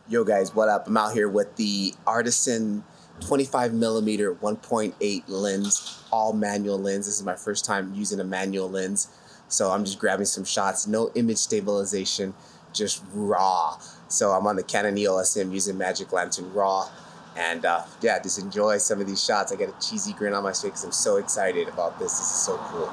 Yo guys, what up? I'm out here with the Artisan 25mm 1.8 lens, all manual lens. This is my first time using a manual lens. So I'm just grabbing some shots, no image stabilization, just raw. So I'm on the Canon EOS-M using Magic Lantern RAW. And yeah, just enjoy some of these shots. I got a cheesy grin on my face because I'm so excited about this. This is so cool.